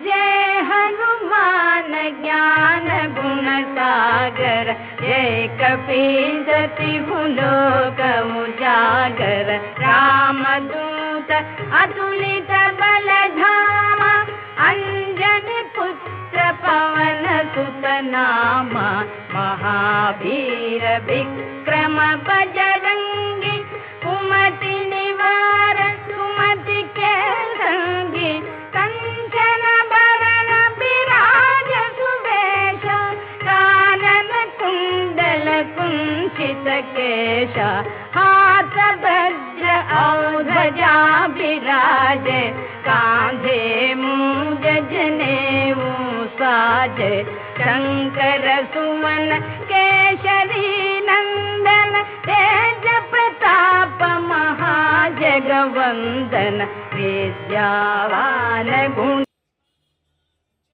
जय हनुमान ज्ञान गुण सागर, जय कपीसति लोक उजागर। रामदूत अतुलित बल धामा, अंजनी पुत्र पवन सुत नामा। महावीर विक्रम बजरंगी, कुमति निवार सुमति के संगी। कंचन बरन विराज सुवेश, कानन कुंडल कुंचित केश। हाथ वज्र और ध्वजा विराजे, कांधे मूंज जनेऊ साजे। शंकर सुवन केसरी नंदन, तेज प्रताप महाजगवंदन। विद्यावान गुण